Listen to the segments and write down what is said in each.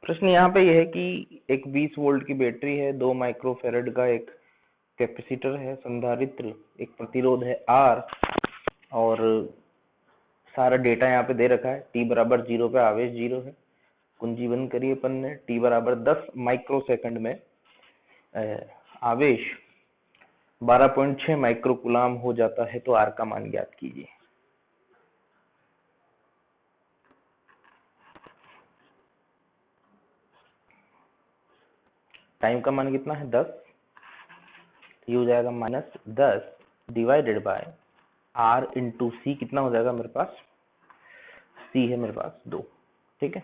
प्रश्न यहाँ पे यह है कि एक 20 वोल्ट की बैटरी है, 2 माइक्रोफेरेड का एक कैपेसिटर है, संधारित्र, एक प्रतिरोध है R और सारा डेटा यहाँ पे दे रखा है। t बराबर 0 पे आवेश 0 है। कुंजी बंद करिए अपन ने। t बराबर 10 माइक्रोसेकंड में आवेश 12.6 माइक्रोकुलाम हो जाता है, तो R का मान ज्ञात कीजिए। टाइम का मान कितना है 10, ये हो जाएगा -10 डिवाइडेड बाय R इंटू सी। कितना हो जाएगा मेरे पास, सी है मेरे पास 2। ठीक है,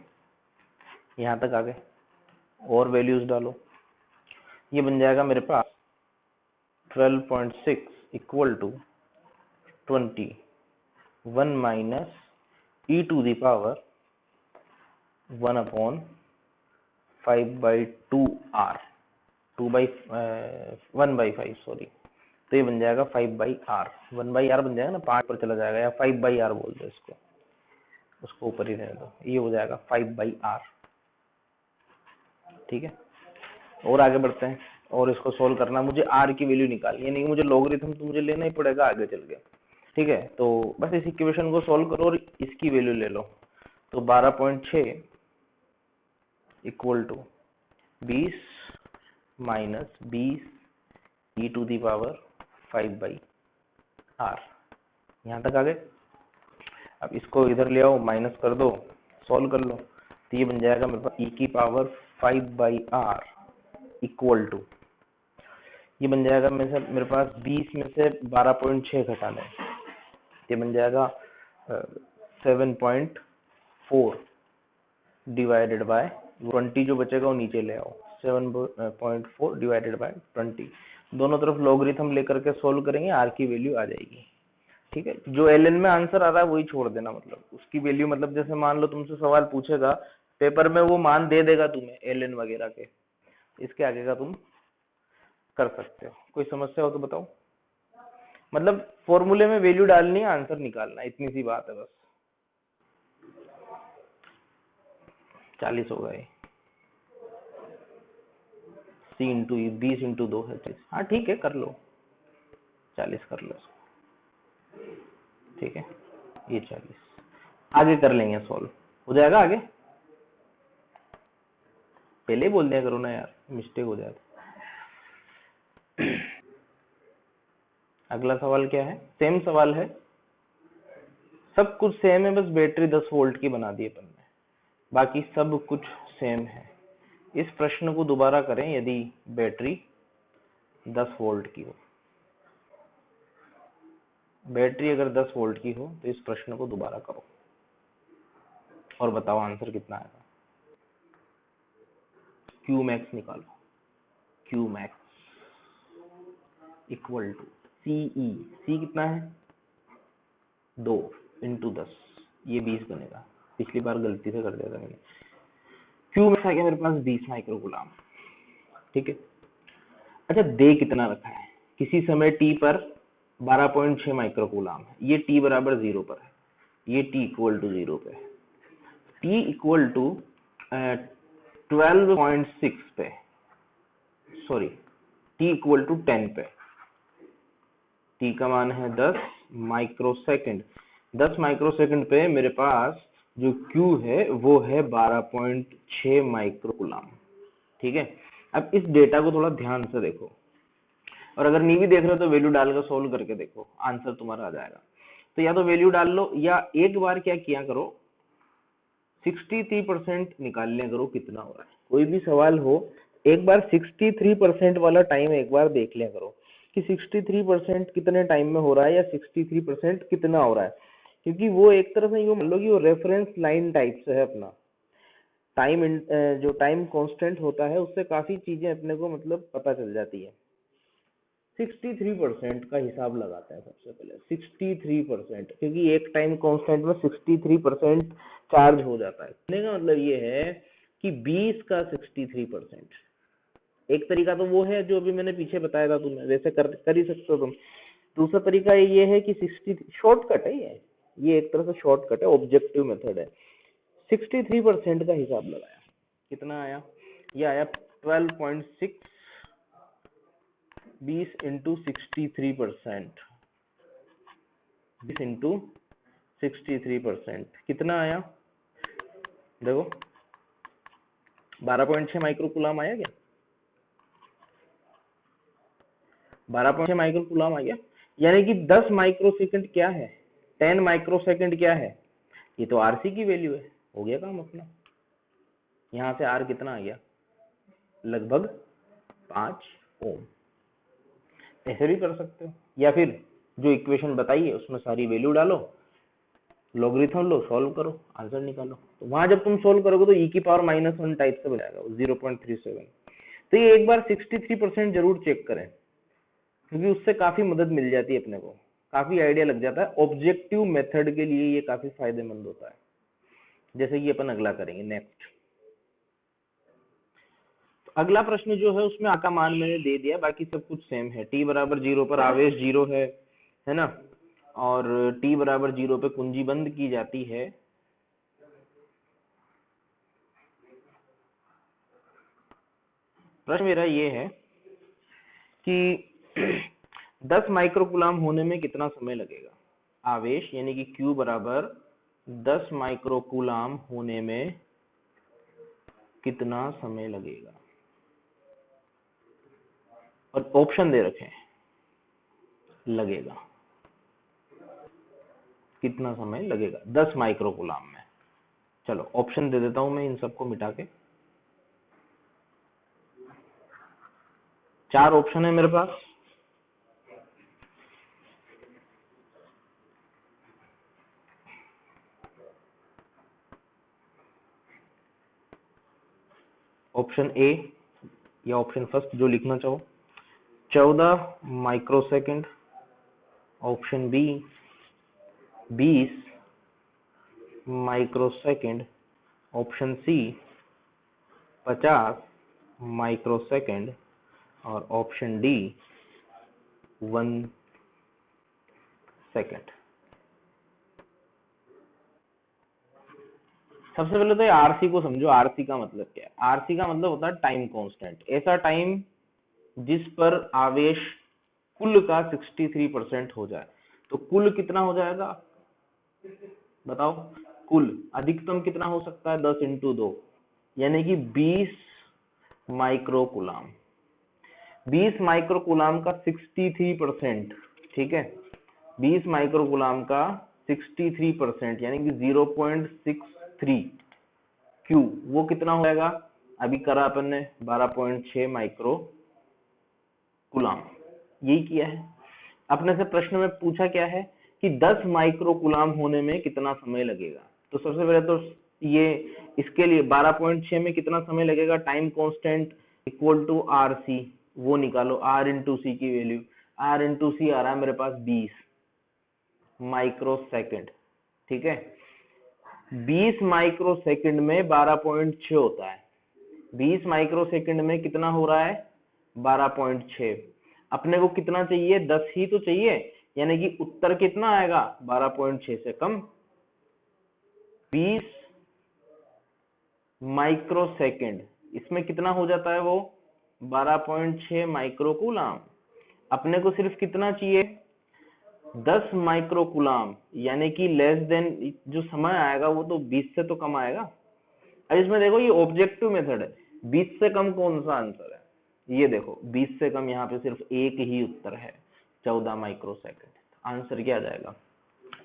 यहां तक आ गए। और वैल्यूज डालो, ये बन जाएगा मेरे पास 12.6 equal to 21 minus e to the power 1/5/2R, 1/5 sorry, तो ये बन जाएगा 5/R। 1/R बन जाएगा ना, 5 पर चला जाएगा, या 5/R बोल दो इसको, उसको ऊपर ही रहने दो। ये हो जाएगा 5/R। ठीक है, और आगे बढ़ते हैं और इसको सोल्व करना। मुझे R की वैल्यू निकालनी है, नहीं मुझे लॉगरिथम तो मुझे लेना ही पड़ेगा आगे चल के। ठीक है, तो बस इस इक्वेशन को सोल्व करो और इसकी वैल्यू ले लो। तो 12.6 equal to 20 minus 20 e to the power 5/R। यहां तक आ गए। अब इसको इधर ले आओ, माइनस कर दो, सॉल्व कर लो, तो ये बन जाएगा मेरे पास e की पावर 5/R इक्वल टू, ये बन जाएगा मेरे पास 20 में से 12.6 घटाना है, ये बन जाएगा 7.4 डिवाइडेड बाय 20, जो बचेगा वो नीचे ले आओ, 7.4 डिवाइडेड बाय 20। दोनों तरफ लॉगरिथम लेकर के सोल्व करेंगे, आर की वैल्यू आ जाएगी। ठीक है, जो एल एन में आंसर आ रहा है वही छोड़ देना, मतलब उसकी वैल्यू, मतलब जैसे मान लो तुमसे सवाल पूछेगा पेपर में, वो मान दे देगा तुम्हें एल एन वगैरह के, इसके आगे का तुम कर सकते हो। कोई समस्या हो तो बताओ। मतलब फॉर्मूले में वैल्यू डालनी है, आंसर निकालना, इतनी सी बात है बस। 40 हो गए, सी इंटू 20 इंटू 2 है 30। हाँ ठीक है, कर लो, 40 कर लो। ठीक है, ये 40 आगे कर लेंगे, सॉल्व हो जाएगा आगे। पहले बोल दिया करो ना यार, मिस्टेक हो जाती। अगला सवाल क्या है, सेम सवाल है, सब कुछ सेम है, बस बैटरी 10 वोल्ट की बना दी अपन ने, बाकी सब कुछ सेम है। इस प्रश्न को दोबारा करें यदि बैटरी 10 वोल्ट की हो। बैटरी अगर 10 वोल्ट की हो तो इस प्रश्न को दोबारा करो और बताओ आंसर कितना आएगा। क्यू मैक्स निकालो, Q max equal to C E, C कितना है 2 इंटू 10, ये 20 बनेगा, पिछली बार गलती से कर दिया था मैंने। क्यू मैक्स आ गया मेरे पास 20 माइक्रोकुलाम। ठीक है, अच्छा दे कितना रखा है, किसी समय टी पर 12.6 माइक्रोकुलाम है, ये टी बराबर 0 पर है, ये टी इक्वल टू 0 पे है, टी इक्वल टू 12.6 पे, सॉरी टी इक्वल टू 10 पे, टी का मान है 10 माइक्रोसेकंड। 10 माइक्रोसेकंड पे मेरे पास जो क्यू है वो है 12.6 माइक्रोकुलाम। ठीक है, अब इस डेटा को थोड़ा ध्यान से देखो, और अगर नहीं भी देख रहे हो तो वैल्यू डालकर सोल्व करके देखो, आंसर तुम्हारा आ जाएगा। तो या तो वैल्यू डाल लो, या एक बार क्या किया करो, 63% निकाल लिया करो कितना हो रहा है। कोई भी सवाल हो, एक बार 63% वाला टाइम एक बार देख लिया करो कि 63% कितने टाइम में हो रहा है, या 63% कितना हो रहा है, क्योंकि वो एक तरह से यूं मान लो कि वो रेफरेंस लाइन टाइप से है अपना। टाइम जो टाइम कांस्टेंट होता है उससे काफी चीजें अपने को मतलब पता चल जाती है। 63% का हिसाब लगाता है सबसे पहले, 63%, क्योंकि एक टाइम कांस्टेंट में 63% चार्ज हो जाता है। कहने का मतलब ये है कि 20 का 63%। एक तरीका तो वो है जो अभी मैंने पीछे बताया था तुम्हें, वैसे कर ही सकते हो तुम। दूसरा तरीका ये है कि 60, शॉर्टकट है ये एक तरह से शॉर्टकट है, ऑब्जेक्टिव मेथड है। 63% का हिसाब लगाया, कितना आया, ये आया 12.6 20 इंटू 63%, 20 इंटू 63% कितना आया, देखो 12.6 माइक्रो कूलम आया क्या, 12.6 माइक्रो कूलम आ गया। यानी कि 10 माइक्रो सेकंड क्या है, 10 माइक्रो सेकंड क्या है, ये तो आरसी की वैल्यू है। हो गया काम अपना। यहां से आर कितना आ गया, लगभग 5 ओम। ऐसे भी कर सकते हो, या फिर जो इक्वेशन बताई है उसमें सारी वैल्यू डालो, लॉगरिथम लो, सॉल्व करो, आंसर निकालो। तो वहां जब तुम सॉल्व करोगे तो e की पावर -1 टाइप से बन जाएगा 0.37। तो ये एक बार 63% जरूर चेक करें, क्योंकि उससे काफी मदद मिल जाती है अपने को, काफी आइडिया लग जाता है। ऑब्जेक्टिव मेथड के लिए ये काफी फायदेमंद होता है। जैसे कि अपन अगला करेंगे, नेक्स्ट। तो अगला प्रश्न जो है उसमें आ का मान मैंने दे दिया, बाकी सब कुछ सेम है। t बराबर 0 पर आवेश 0 है ना, और t बराबर 0 पे कुंजी बंद की जाती है। प्रश्न मेरा ये है कि 10 माइक्रोकूलम होने में कितना समय लगेगा। आवेश यानी कि Q बराबर 10 माइक्रोकूलम होने में कितना समय लगेगा, और ऑप्शन दे रखे हैं, लगेगा कितना समय लगेगा 10 माइक्रोकूलम में। चलो ऑप्शन दे देता हूं मैं इन सबको मिटा के। 4 ऑप्शन है मेरे पास। ऑप्शन ए या ऑप्शन फर्स्ट जो लिखना चाहो, 14 microsecond. Option B 20 microsecond. Option C 50 microsecond, और ऑप्शन डी 1 सेकंड। सबसे पहले तो ये आरसी को समझो। आरसी का मतलब क्या है, आरसी का मतलब होता है टाइम कांस्टेंट, ऐसा टाइम जिस पर आवेश कुल का 63% हो जाए। तो कुल कितना हो जाएगा बताओ, कुल अधिकतम कितना हो सकता है, 10 इंटू 2 यानी कि 20 माइक्रोकूलम। 20 माइक्रोकूलम का 63%, ठीक है, 20 माइक्रोकूलम का 63% यानी कि 0.63 क्यू, वो कितना हो जाएगा, अभी करा अपन ने 12.6 माइक्रो कूलम, यही किया है। अपने से प्रश्न में पूछा क्या है कि 10 माइक्रो कूलम होने में कितना समय लगेगा। तो सबसे पहले तो ये इसके लिए 12.6 में कितना समय लगेगा, time constant equal to R C, वो निकालो, आर इंटू सी की वैल्यू, आर इंटू सी आ रहा है मेरे पास 20 माइक्रो सेकेंड, ठीक है। 20 माइक्रो सेकेंड में 12.6 होता है, 20 माइक्रो सेकेंड में कितना हो रहा है 12.6। अपने को कितना चाहिए, 10 ही तो चाहिए, यानी कि उत्तर कितना आएगा 12.6 से कम। 20 माइक्रो सेकेंड, इसमें कितना हो जाता है वो 12.6 माइक्रो कूलम। अपने को सिर्फ कितना चाहिए 10 माइक्रो कूलम, यानी कि लेस देन, जो समय आएगा वो तो 20 से तो कम आएगा। अब इसमें देखो ये ऑब्जेक्टिव मेथड है, 20 से कम कौन सा आंसर है, ये देखो 20 से कम यहाँ पे सिर्फ एक ही उत्तर है, 14 माइक्रो सेकेंड। आंसर क्या आ जाएगा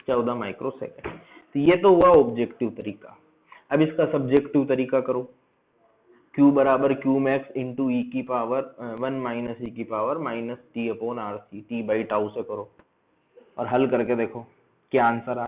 14 माइक्रो सेकेंड। तो ये तो हुआ ऑब्जेक्टिव तरीका। अब इसका सब्जेक्टिव तरीका करो, Q बराबर Q मैक्स इंटू ई की पावर 1 माइनस ई की power minus T upon R C, T by tau से करो और हल करके देखो क्या आंसर आ।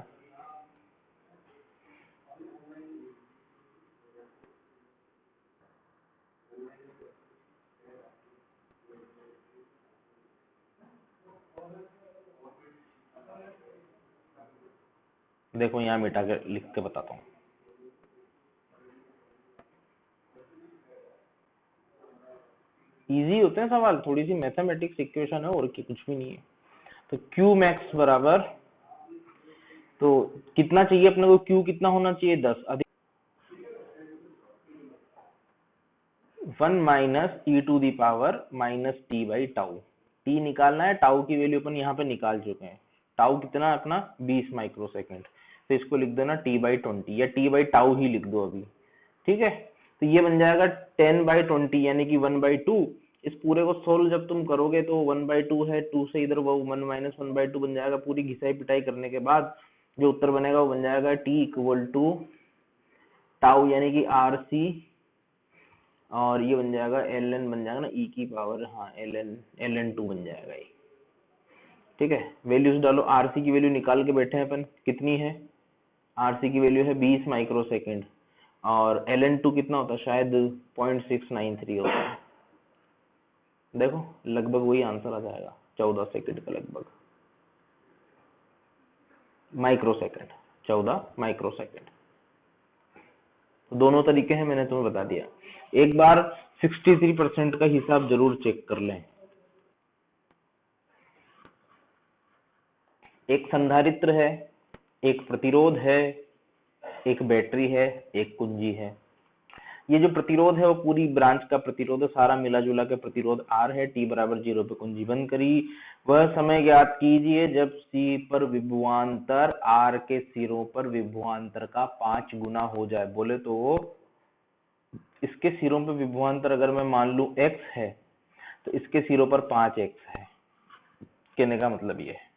देखो यहाँ मिटा के लिख के बताता हूँ। इजी होते हैं सवाल, थोड़ी सी मैथमेटिक्स इक्वेशन है और कुछ भी नहीं है। तो Q मैक्स बराबर, तो कितना चाहिए अपने को, Q कितना होना चाहिए 10, अधिक 1 minus E to the power minus T by tau. T निकालना है, टाउ की वैल्यू अपन यहाँ पे निकाल चुके हैं। टाउ कितना अपना 20 माइक्रोसेकंड, तो इसको लिख देना टी बाई 20 या टी बाई टाउ ही लिख दो अभी, ठीक है। तो ये बन जाएगा 10 बाई 20 यानी कि 1 बाई 2। इस पूरे को सोल्व जब तुम करोगे तो 1 बाई 2 है, 2 से इधर वो 1 माइनस 1 बाई 2 बन जाएगा। पूरी घिसाई पिटाई करने के बाद जो उत्तर बनेगा वो बन जाएगा टी इक्वल टू टाउ यानी कि आर सी, और ये बन जाएगा एल एन बन जाएगा ना ई की पावर, हाँ एल एन 2 बन जाएगा ये, ठीक है। वैल्यूज डालो, आरसी की वैल्यू निकाल के बैठे हैं अपन, कितनी है, आरसी की वैल्यू है 20 माइक्रोसेकंड, और एल एन 2 कितना होता है, शायद 0.693 होता है। देखो लगभग वही आंसर आ जाएगा, 14 सेकंड का लगभग, माइक्रोसेकंड, 14 माइक्रोसेकंड। तो दोनों तरीके हैं, मैंने तुम्हें बता दिया। एक बार 63% का हिसाब जरूर चेक कर लें। एक संधारित्र है, एक प्रतिरोध है, एक बैटरी है, एक कुंजी है। ये जो प्रतिरोध है वो पूरी ब्रांच का प्रतिरोध है, सारा मिला जुला के प्रतिरोध R है। t बराबर 0 पे कुंजी बंद करी। वह समय ज्ञात कीजिए जब C पर विभवांतर R के सिरों पर विभवांतर का 5 गुना हो जाए। बोले तो इसके सिरों पर विभवांतर अगर मैं मान लूं x है तो इसके सिरों पर 5x है। कहने का मतलब ये है,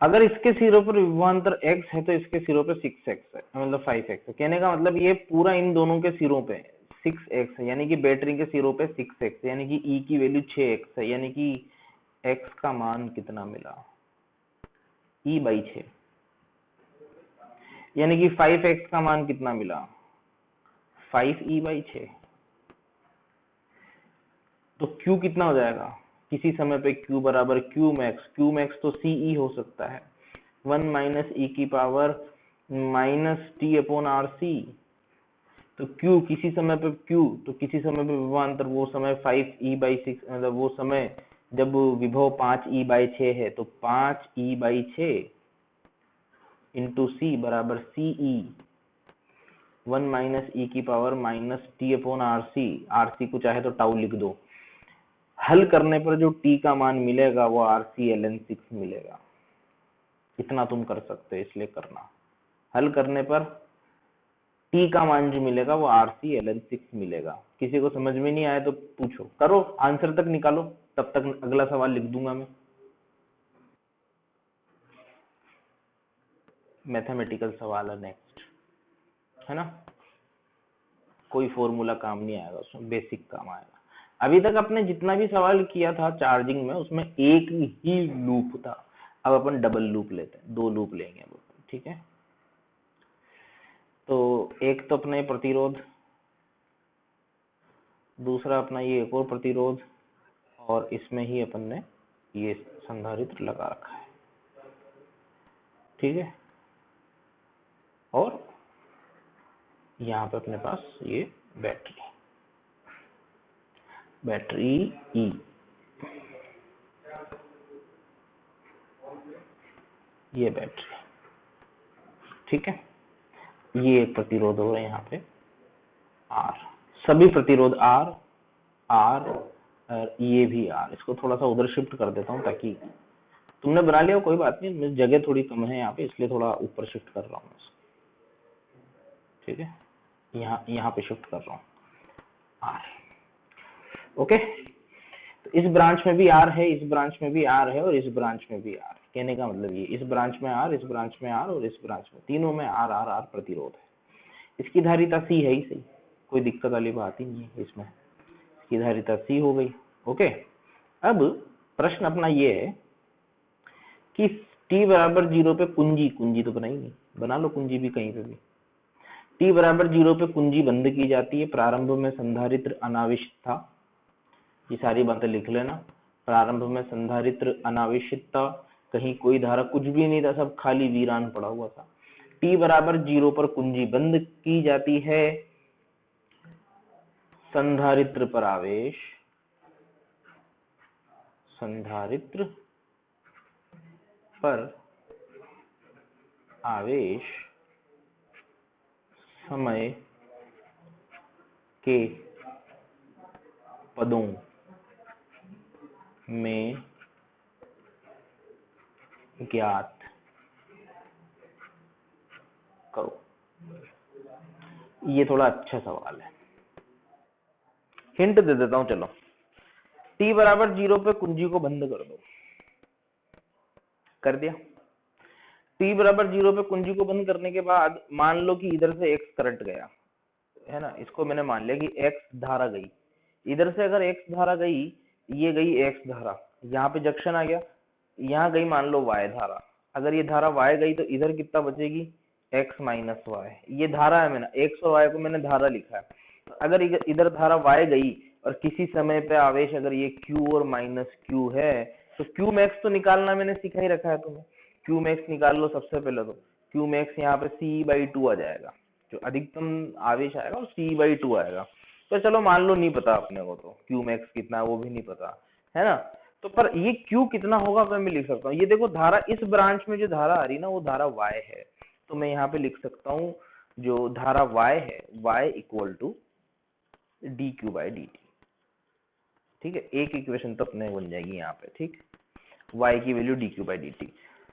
अगर इसके सिरों पर विभवांतर x है तो इसके सिरों पे 6x है, मतलब 5x है। कहने का मतलब ये पूरा इन दोनों के सिरों पे 6x है, यानी कि बैटरी के सिरों पे 6x, यानी कि E की वैल्यू 6x है, यानी कि x का मान कितना मिला, E बाई 6, यानी कि 5x का मान कितना मिला, 5E बाई 6। तो Q कितना हो जाएगा, किसी समय पे Q बराबर Q मैक्स तो CE हो सकता है, 1 माइनस ई की power minus T upon R C. तो Q किसी समय पे Q, तो किसी समय पे विभवांतर, वो समय 5E बाई 6, मतलब वो समय जब विभव 5E बाई 6 है, तो 5E बाई 6 इंटू सी बराबर CE 1 माइनस ई की power minus T upon R C को चाहे तो टाउ लिख दो। हल करने पर जो t का मान मिलेगा वो RCln6 मिलेगा। इतना तुम कर सकते हो, इसलिए करना, हल करने पर t का मान जो मिलेगा वो RCln6 मिलेगा। किसी को समझ में नहीं आया तो पूछो, करो आंसर तक निकालो, तब तक अगला सवाल लिख दूंगा मैं। मैथमेटिकल सवाल है नेक्स्ट, है ना, कोई फॉर्मूला काम नहीं आएगा उसमें, बेसिक काम आएगा। अभी तक आपने जितना भी सवाल किया था चार्जिंग में, उसमें एक ही लूप था। अब अपन डबल लूप लेते हैं, 2 लूप लेंगे अब, ठीक है। तो एक तो अपना ये प्रतिरोध, दूसरा अपना ये एक और प्रतिरोध, और इसमें ही अपन ने ये संधारित्र लगा रखा है, ठीक है। और यहाँ पे अपने पास ये बैटरी E, ये बैटरी, ठीक है। ये एक प्रतिरोध हो रहा है यहाँ पे R, सभी प्रतिरोध R और ये भी R। इसको थोड़ा सा उधर शिफ्ट कर देता हूँ ताकि, तुमने बना लिया कोई बात नहीं, जगह थोड़ी कम है यहाँ पे, इसलिए थोड़ा ऊपर शिफ्ट कर रहा हूँ इसको, ठीक है। यहाँ पे शिफ्ट कर रहा हूँ R, ओके। तो इस ब्रांच में भी R है, इस ब्रांच में भी R है, और इस ब्रांच में भी R। कहने का मतलब ये, इस ब्रांच में R, इस ब्रांच में R, और इस ब्रांच में, तीनों में R R R प्रतिरोध है। इसकी धारिता C है ही सही, कोई दिक्कत वाली बात ही नहीं है इसमें, इसकी धारिता C हो गई, ओके। अब प्रश्न अपना ये है कि t बराबर 0 पे कुंजी तो बनाई नहीं, बना लो कुंजी भी कहीं पे भी। t बराबर 0 पे कुंजी बंद की जाती है, प्रारंभ में संधारित्र अनाविष्ट था, ये सारी बातें लिख लेना। प्रारंभ में संधारित्र अनावेशित था, कहीं कोई धारा कुछ भी नहीं था, सब खाली वीरान पड़ा हुआ था। t बराबर 0 पर कुंजी बंद की जाती है, संधारित्र पर आवेश, संधारित्र पर आवेश समय के पदों में ज्ञात करो। ये थोड़ा अच्छा सवाल है, हिंट दे देता हूं चलो। t बराबर 0 पे कुंजी को बंद कर दो, कर दिया। t बराबर 0 पे कुंजी को बंद करने के बाद मान लो कि इधर से x करंट गया है ना, इसको मैंने मान लिया कि x धारा गई इधर से। अगर x धारा गई, ये गई x धारा, यहाँ पे जंक्शन आ गया, यहाँ गई मान लो y धारा। अगर ये धारा y गई तो इधर कितना बचेगी, x माइनस y। ये धारा है, मैंने x और y को मैंने धारा लिखा है। अगर इधर धारा y गई और किसी समय पे आवेश अगर ये q और माइनस q है, तो q मैक्स तो निकालना मैंने सिखा ही रखा है तुम्हें। q मैक्स निकाल लो सबसे पहले। तो q मैक्स यहाँ पे c/2 आ जाएगा, जो अधिकतम आवेश आएगा वो c/2 आएगा। तो चलो मान लो नहीं पता अपने को, तो q मैक्स कितना है वो भी नहीं पता है ना। तो पर ये q कितना होगा मैं लिख सकता हूँ। ये देखो धारा, इस ब्रांच में जो धारा आ रही ना वो धारा y है, तो मैं यहाँ पे लिख सकता हूँ जो धारा y है, y इक्वल टू dq/dt। ठीक है, एक इक्वेशन तो अपने बन जाएगी यहाँ पे। ठीक, y की वैल्यू dq/dt।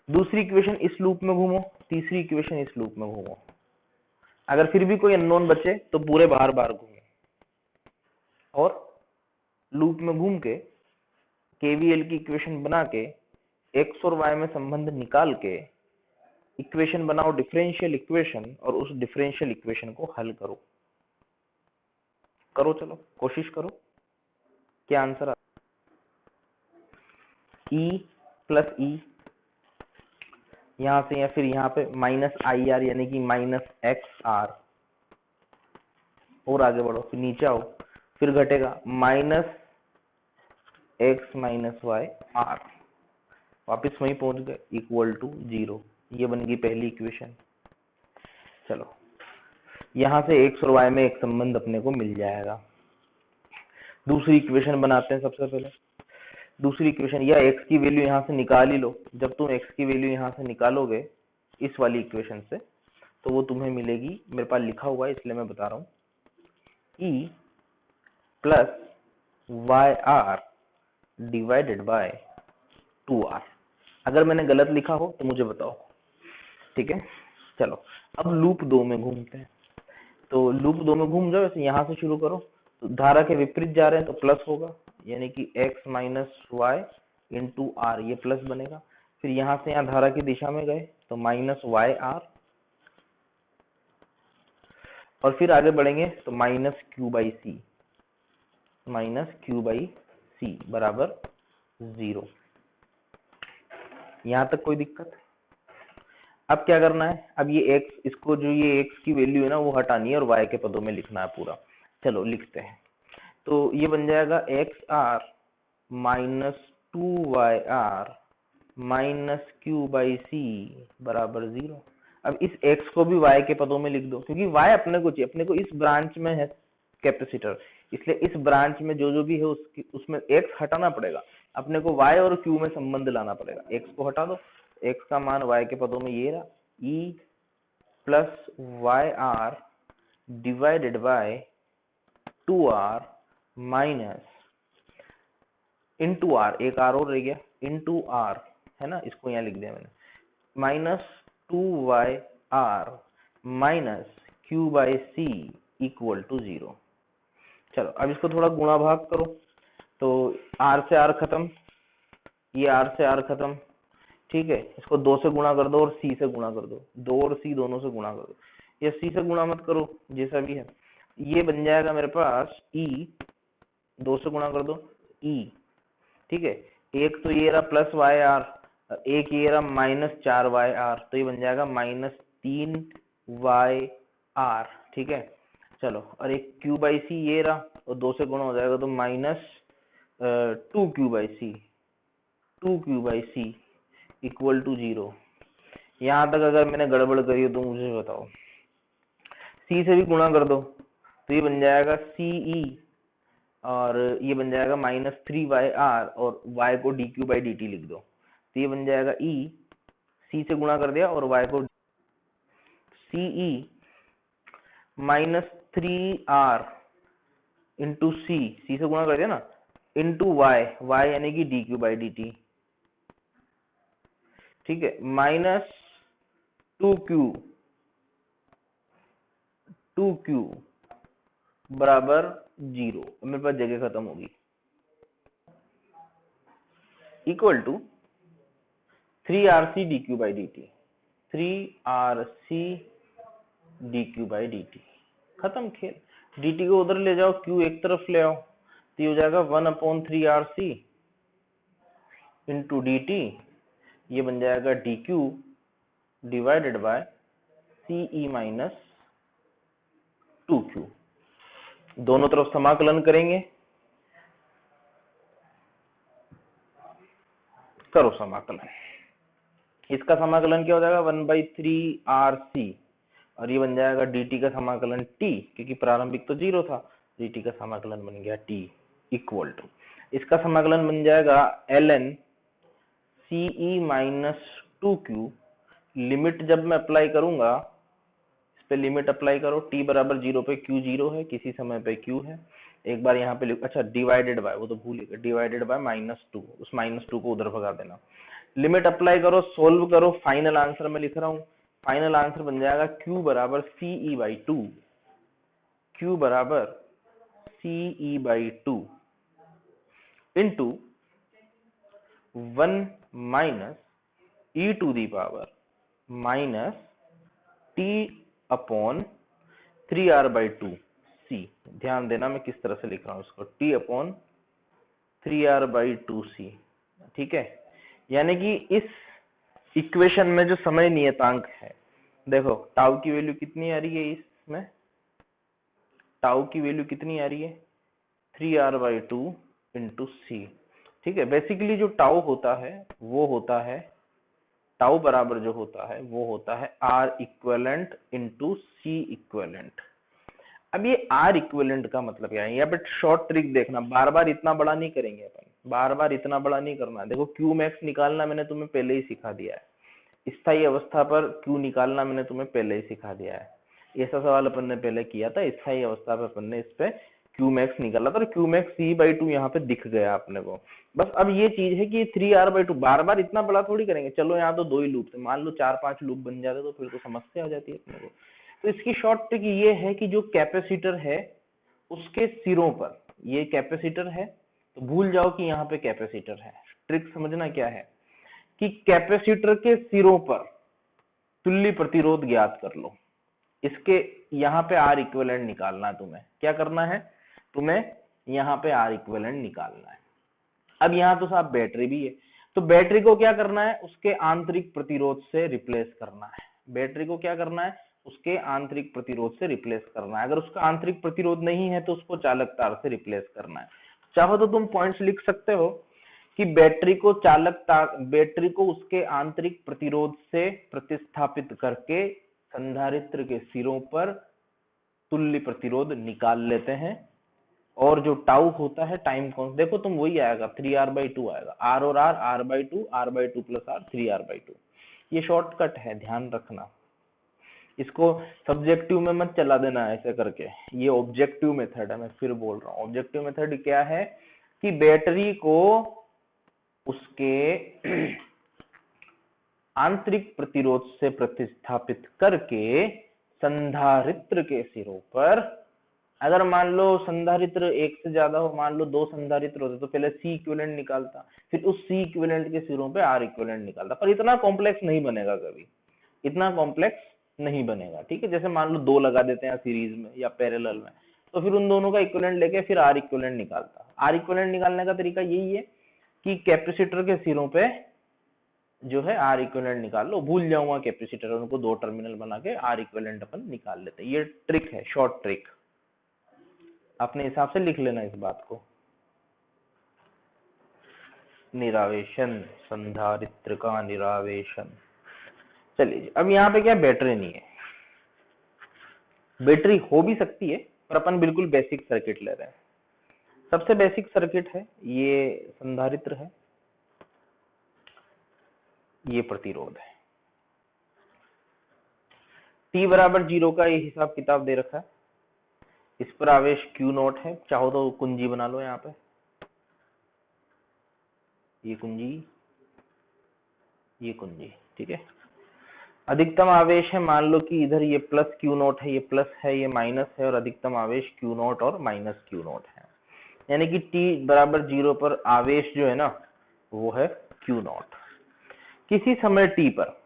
दूसरी इक्वेशन इस लूप में घूमो, तीसरी इक्वेशन इस लूप में घूमो। अगर फिर भी कोई अननोन बचे तो पूरे बार बार घूमो और लूप में घूम के केवीएल की इक्वेशन बना के x और y में संबंध निकाल के इक्वेशन बनाओ डिफरेंशियल इक्वेशन, और उस डिफरेंशियल इक्वेशन को हल करो। करो चलो, कोशिश करो। क्या आंसर आ E प्लस E यहां से, या फिर यहाँ पे माइनस IR यानी कि माइनस XR, और आगे बढ़ो, फिर नीचे आओ, फिर घटेगा minus x minus Y R, वापिस वहीं पहुंच गए, इक्वल टू 0। ये बन गई पहली इक्वेशन। चलो यहां से x और y में एक संबंध अपने को मिल जाएगा। दूसरी इक्वेशन बनाते हैं सबसे पहले। दूसरी इक्वेशन, या x की वैल्यू यहां से निकाल ही लो। जब तुम x की वैल्यू यहां से निकालोगे इस वाली इक्वेशन से, तो वो तुम्हें मिलेगी, मेरे पास लिखा हुआ है इसलिए मैं बता रहा हूं, E plus Y R divided by 2r। अगर मैंने गलत लिखा हो तो मुझे बताओ, ठीक है। चलो अब लूप 2 में घूमते हैं। तो लूप 2 में घूम जाओ, यहां से शुरू करो। तो धारा के विपरीत जा रहे हैं तो प्लस होगा, यानी कि x minus Y into R, ये प्लस बनेगा। फिर यहां से यहां धारा की दिशा में गए तो माइनस वाई आर, और फिर आगे बढ़ेंगे तो minus Q by C, minus Q by C बराबर 0। यहां तक कोई दिक्कत? अब क्या करना है, अब ये x, इसको जो ये x की वैल्यू है ना वो हटानी है और y के पदों में लिखना है पूरा। चलो लिखते हैं। तो ये बन जाएगा X R minus 2y minus Q by C बराबर 0। अब इस x को भी y के पदों में लिख दो, क्योंकि y अपने को चाहिए, अपने को इस ब्रांच में है कैपेसिटर, इसलिए इस ब्रांच में जो जो भी है उसमें x हटाना पड़ेगा। अपने को y और q में संबंध लाना पड़ेगा। x को हटा दो, x का मान y के पदों में ये रहा, e plus Y R divided by 2r minus into R, एक आर और रह गया, इंटू आर है ना, इसको यहां लिख दिया मैंने, minus 2y/r minus Q by C equal to 0। चलो अब इसको थोड़ा गुणा भाग करो। तो r से r खत्म, ये r से r खत्म, ठीक है। इसको 2 से गुणा कर दो और c से गुणा कर दो, 2 और c दोनों से गुणा कर दो, या c से गुणा मत करो, जैसा भी है। ये बन जाएगा मेरे पास e, 2 से गुणा कर दो e, ठीक है। एक तो ये रहा प्लस वाई आर, एक ये रहा माइनस 4y/r, तो ये बन जाएगा माइनस 3y/r, ठीक है। चलो, और एक q बाई सी ये रहा, और 2 से गुणा हो जाएगा तो minus 2q by C, 2q by C equal to 0। यहां तक अगर मैंने गड़बड़ करी हो तो मुझे बताओ। c से भी गुणा कर दो तो ये बन जाएगा ce, और ये बन जाएगा माइनस 3y/r, और y को dq/dt लिख दो, तो ये बन जाएगा e, c से गुणा कर दिया और y को ce माइनस 3R इंटू सी से गुणा कर दिया ना, इंटू वाई यानी कि D Q by D T, ठीक है, माइनस 2Q बराबर 0, मेरे पास जगह खत्म होगी, equal to 3RC D Q by D T, 3RC D Q by D T, खत्म खेल। dt को उधर ले जाओ, q एक तरफ ले आओ, तो ये हो जाएगा 1/3RC इंटू डी टी, ये बन जाएगा dq divided by CE minus 2Q। दोनों तरफ समाकलन करेंगे, करो समाकलन। इसका समाकलन क्या हो जाएगा 1/3RC, और ये बन जाएगा dt का समाकलन t, क्योंकि प्रारंभिक तो 0 था, dt का समाकलन बन गया t इक्वल टू, इसका समाकलन बन जाएगा ln CE minus 2Q, limit जब मैं अप्लाई करूंगा, इस पे लिमिट अप्लाई करो, t बराबर 0 पे q 0 है, किसी समय पे q है, एक बार यहाँ पे अच्छा डिवाइडेड बाय, वो तो भूल गए, डिवाइडेड बाय -2, उस -2 को उधर भगा देना, लिमिट अप्लाई करो, सोल्व करो, फाइनल आंसर में लिख रहा हूं, फाइनल आंसर बन जाएगा q बराबर CE बाई 2, q बराबर CE by 2 into 1 minus e to the power minus t upon 3R by 2 c। ध्यान देना मैं किस तरह से लिख रहा हूं इसको, t upon 3R by 2 c, ठीक है। यानी कि इस इक्वेशन में जो समय नियतांक है, देखो टाउ की वैल्यू कितनी आ रही है, इसमें टाउ की वैल्यू कितनी आ रही है 3R बाई 2 इंटू सी, ठीक है। बेसिकली जो टाउ होता है वो होता है, टाउ बराबर जो होता है वो होता है R equivalent into C equivalent. अब ये R इक्विवेलेंट का मतलब क्या है, यहाँ पे शॉर्ट ट्रिक देखना, बार बार इतना बड़ा नहीं करेंगे अपन, बार बार इतना बड़ा नहीं करना है। देखो क्यू मैक्स निकालना मैंने तुम्हें पहले ही सिखा दिया है, स्थायी अवस्था पर क्यू निकालना मैंने तुम्हें पहले ही सिखा दिया है, ऐसा सवाल अपन ने पहले किया था, स्थायी अवस्था पर अपन ने इस पे क्यू मैक्स निकाला था, क्यू मैक्स C बाई 2 यहाँ पे दिख गया अपने को। बस अब ये चीज है कि 3R बाई 2 बार बार इतना बड़ा थोड़ी करेंगे, चलो यहाँ तो 2 ही लूप थे, मान लो 4-5 लूप बन जाते तो फिर तो समस्या हो जाती है अपने को। तो इसकी शॉर्ट ट्रिक ये है कि जो कैपेसिटर है उसके सिरों पर, ये कैपेसिटर है तो भूल जाओ कि यहाँ पे कैपेसिटर है, ट्रिक समझना क्या है कि कैपेसिटर के सिरों पर तुल्य प्रतिरोध ज्ञात कर लो, इसके यहाँ पे R इक्विवेलेंट निकालना है तुम्हें, क्या करना है तुम्हें यहाँ पे R इक्विवेलेंट निकालना है। अब यहाँ तो साहब बैटरी भी है, तो बैटरी को क्या करना है उसके आंतरिक प्रतिरोध से रिप्लेस करना है, बैटरी को क्या करना है उसके आंतरिक प्रतिरोध से रिप्लेस करना है, अगर उसका आंतरिक प्रतिरोध नहीं है तो उसको चालक तार से रिप्लेस करना है। चाहो तो तुम पॉइंट्स लिख सकते हो कि बैटरी को चालक तार, बैटरी को उसके आंतरिक प्रतिरोध से प्रतिस्थापित करके संधारित्र के सिरों पर तुल्य प्रतिरोध निकाल लेते हैं, और जो टाउ होता है टाइम कॉन्स्टेंट, देखो तुम वही आएगा 3R बाई 2 आएगा, R और R by 2, R by 2 plus R 3R by 2, ये शॉर्टकट है, ध्यान रखना, इसको सब्जेक्टिव में मत चला देना ऐसे करके, ये ऑब्जेक्टिव मेथड है, मैं फिर बोल रहा हूं। ऑब्जेक्टिव मेथड क्या है कि बैटरी को उसके आंतरिक प्रतिरोध से प्रतिस्थापित करके संधारित्र के सिरों पर, अगर मान लो संधारित्र एक से ज्यादा हो, मान लो 2 संधारित्र होते तो पहले C इक्विवेलेंट निकालता, फिर उस C इक्विवेलेंट के सिरों पे R इक्विवेलेंट निकालता, पर इतना कॉम्प्लेक्स नहीं बनेगा कभी, इतना कॉम्प्लेक्स नहीं बनेगा, ठीक है। जैसे मान लो 2 लगा देते हैं सीरीज में या पैरेलल में, तो फिर उन दोनों का इक्विवेलेंट लेके फिर R इक्विवेलेंट निकालता। R इक्विवेलेंट निकालने का तरीका यही है कि कैपेसिटर के सिरों पे जो है R इक्विवेलेंट निकाल लो, भूल जाऊंगा कैपेसिटर, उनको 2 टर्मिनल बना के R इक्विवेलेंट अपन निकाल लेते हैं, ये ट्रिक है, शॉर्ट ट्रिक, अपने हिसाब से लिख लेना इस बात को। निरावेशन, संधारित्र का निरावेशन। चलिए अब यहाँ पे क्या बैटरी नहीं है, बैटरी हो भी सकती है पर अपन बिल्कुल बेसिक सर्किट ले रहे हैं। सबसे बेसिक सर्किट है, ये संधारित्र है, ये प्रतिरोध है, t बराबर 0 का ये हिसाब किताब दे रखा है। इस पर आवेश Q नॉट है, चाहो तो कुंजी बना लो यहाँ पे, ये कुंजी, ये कुंजी, ठीक है। अधिकतम आवेश है, मान लो कि इधर ये प्लस Q नॉट है, ये प्लस है, ये माइनस है, और अधिकतम आवेश Q नॉट और माइनस Q नॉट है। यानी कि t बराबर 0 पर आवेश जो है ना वो है Q नॉट। किसी समय t पर,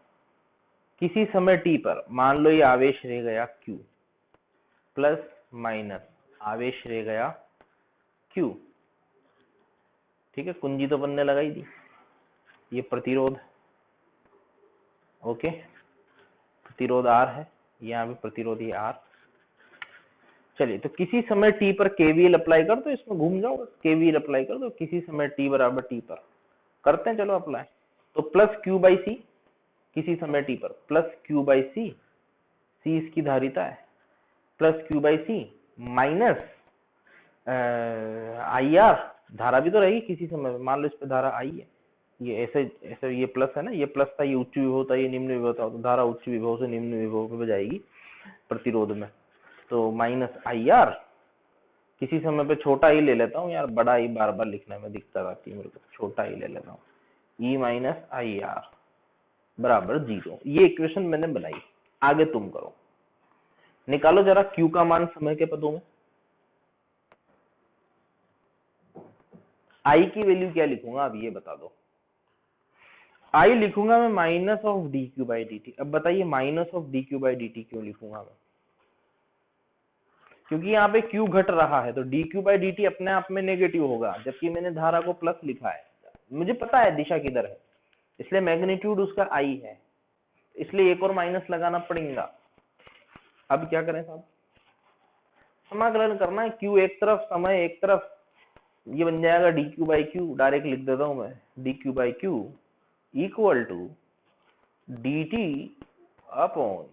किसी समय t पर मान लो ये आवेश रह गया Q, प्लस माइनस आवेश रह गया Q, ठीक है। कुंजी तो बनने लगाई दी, ये प्रतिरोध, ओके, प्रतिरोध R है, यहाँ भी प्रतिरोध ये R। चलिए, तो किसी समय t पर KVL अप्लाई कर दो, इसमें घूम जाओ, KVL अप्लाई कर दो किसी समय t बराबर t पर, करते हैं, चलो अप्लाई। तो प्लस Q बाई C, किसी समय t पर plus Q by C, C इसकी धारिता है, plus Q by C minus IR, धारा भी तो रहेगी किसी समय, मान लो इस पे धारा I है, ये ऐसे ऐसे, ये प्लस है ना, ये प्लस था, ये उच्च विभव था, ये निम्न विभव था, तो धारा उच्च विभव से निम्न विभव पे जाएगी प्रतिरोध में, तो माइनस IR, किसी समय पे छोटा ही ले लेता हूँ यार, बड़ा ही बार बार लिखने में दिक्कत आती है मेरे को, छोटा ही ले लेता हूँ, E माइनस IR बराबर 0। ये इक्वेशन मैंने बनाई, आगे तुम करो, निकालो जरा Q का मान समय के पदों में। I की वैल्यू क्या लिखूंगा, अब ये बता दो। I लिखूंगा मैं minus of D Q by D T. अब बताइए minus of D Q by D T क्यों लिखूंगा मैं, क्योंकि यहाँ पे Q घट रहा है, तो D Q by D T अपने आप में नेगेटिव होगा, जबकि मैंने धारा को प्लस लिखा है, मुझे पता है दिशा किधर है, इसलिए मैग्नीट्यूड उसका I है, इसलिए एक और माइनस लगाना पड़ेगा। अब क्या करें साहब, समाकलन करना है, Q एक तरफ, समय एक तरफ, ये बन जाएगा D Q by Q, direct लिख देता हूं मैं, D Q by Q equal to D T upon,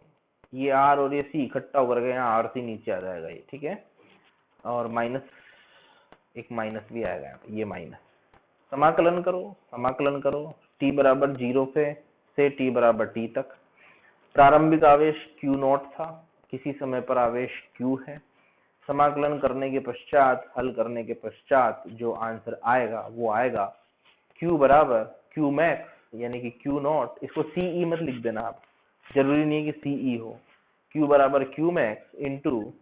ये R और ये C इकट्ठा होकर के यहाँ RC नीचे आ जाएगा ये, ठीक है, और माइनस, एक माइनस भी आएगा यहाँ पे, ये माइनस, समाकलन करो, समाकलन करो, t बराबर 0 से t बराबर t तक। प्रारंभिक आवेश Q नॉट था, किसी समय पर आवेश Q है, समाकलन करने के पश्चात, हल करने के पश्चात जो आंसर आएगा वो आएगा Q बराबर Q मैक्स, यानी कि Q नॉट, इसको CE मत लिख देना आप, जरूरी नहीं है कि CE हो, Q बराबर Q मैक्स इंटू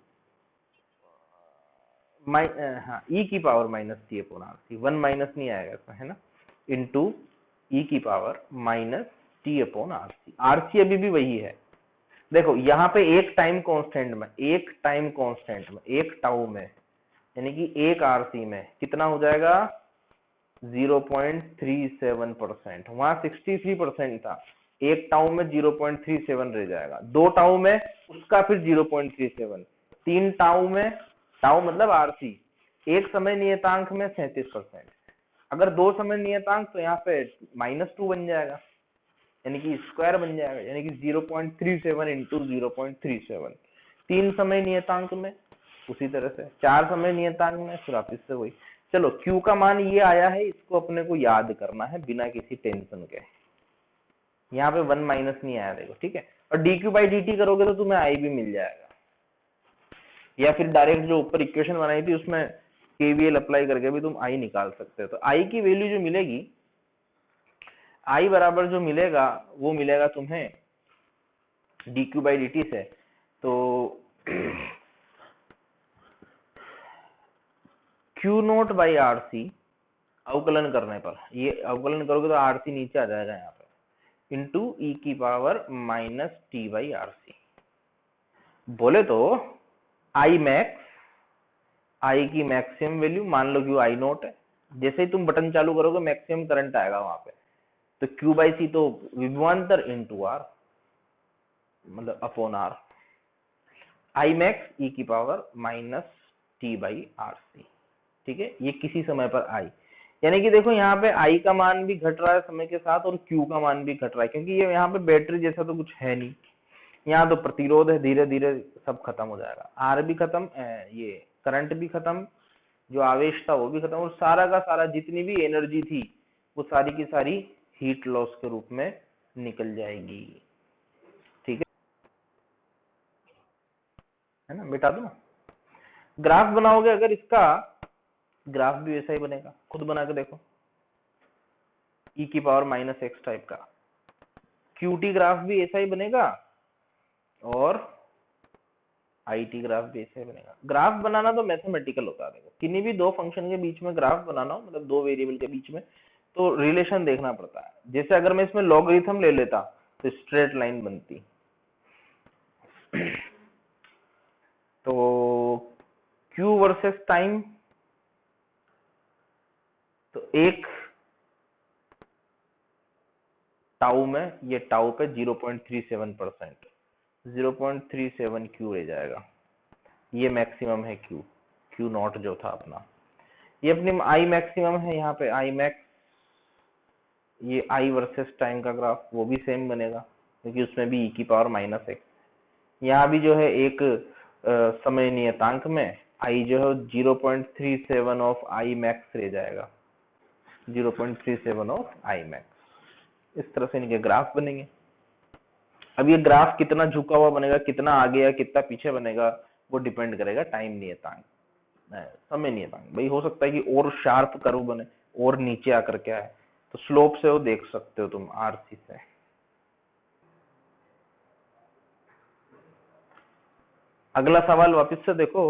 E की power minus T upon RC, 1 minus नहीं आएगा इसमें, है ना, इंटू E की power minus T upon RC। RC अभी भी वही है, देखो यहाँ पे एक टाइम कांस्टेंट में, एक टाइम कांस्टेंट में, एक टाउ में, यानी कि एक RC में कितना हो जाएगा 0.37%, वहां 63% था, एक टाउ में 0.37 रह जाएगा, दो टाउ में उसका फिर 0.37, तीन टाउ में, टाउ मतलब RC, एक समय नियतांक में 37%, अगर दो समय नियतांक तो यहाँ पे -2 बन जाएगा, यानी कि स्क्वायर बन जाएगा, यानी कि 0.37 इंटू 0.37, तीन समय नियतांक में उसी तरह से, चार समय नियतांक में फिर आप इससे वही। चलो Q का मान ये आया है, इसको अपने को याद करना है बिना किसी टेंशन के, यहाँ पे 1 माइनस नहीं आया देखो, ठीक है, और dq बाई dt करोगे तो तुम्हें I भी मिल जाएगा, या फिर डायरेक्ट जो ऊपर इक्वेशन बनाई थी उसमें KVL अप्लाई करके भी तुम I निकाल सकते हो। तो I की वैल्यू जो मिलेगी, I बराबर जो मिलेगा वो मिलेगा तुम्हें dq बाई dt से, तो Q नोट बाई RC, अवकलन करने पर, ये अवकलन करोगे तो RC नीचे आ जाएगा यहाँ पे, इंटू E की power minus T by RC। बोले तो I मैक्स, I की मैक्सिमम वैल्यू, मान लो Q I नोट है, जैसे ही तुम बटन चालू करोगे मैक्सिमम करंट आएगा वहां पे, तो Q बाई C तो विभवांतर इंटू R, मतलब upon R, I max E की power minus T by RC, ठीक है, ये किसी समय पर I, यानी कि देखो यहाँ पे I का मान भी घट रहा है समय के साथ और Q का मान भी घट रहा है, क्योंकि ये यहाँ पे बैटरी जैसा तो कुछ है नहीं, यहाँ तो प्रतिरोध है, धीरे धीरे सब खत्म हो जाएगा, R भी खत्म, ये करंट भी खत्म, जो आवेश था वो भी खत्म, और सारा का सारा जितनी भी एनर्जी थी वो सारी की सारी हीट लॉस के रूप में निकल जाएगी, ठीक है। है ना, मिटा दो। ग्राफ बनाओगे अगर इसका, ग्राफ भी वैसा ही बनेगा, खुद बना के देखो, e की पावर माइनस एक्स टाइप का QT ग्राफ भी ऐसा ही बनेगा और IT ग्राफ भी ऐसे ही बनेगा। ग्राफ बनाना तो मैथमेटिकल होता है, देखो किन्हीं भी दो फंक्शन के बीच में ग्राफ बनाना हो, मतलब दो वेरिएबल के बीच में, तो रिलेशन देखना पड़ता है। जैसे अगर मैं इसमें लॉगरिथम ले लेता तो स्ट्रेट लाइन बनती। तो Q वर्सेस टाइम, तो एक टाउ में, ये टाउ पे 0.37%, 0.37 Q रह जाएगा। ये मैक्सिमम है Q नॉट जो था अपना, ये अपनी I मैक्सिमम है, यहाँ पे I मैक्स। ये I वर्सेस टाइम का ग्राफ वो भी सेम बनेगा, क्योंकि उसमें भी e की पावर माइनस एक्स। यहाँ भी जो है एक समय नियतांक में I जो है 0.37 ऑफ I मैक्स रह जाएगा, 0.37 ऑफ I मैक्स। इस तरह से इनके ग्राफ बनेंगे। अब ये ग्राफ कितना झुका हुआ बनेगा, कितना आगे या कितना पीछे बनेगा, वो डिपेंड करेगा टाइम नियतांक, समय नियतांक। भाई हो सकता है कि और शार्प कर्व बने, और नीचे आकर क्या है, तो स्लोप से वो देख सकते हो तुम RC से। अगला सवाल वापस से देखो,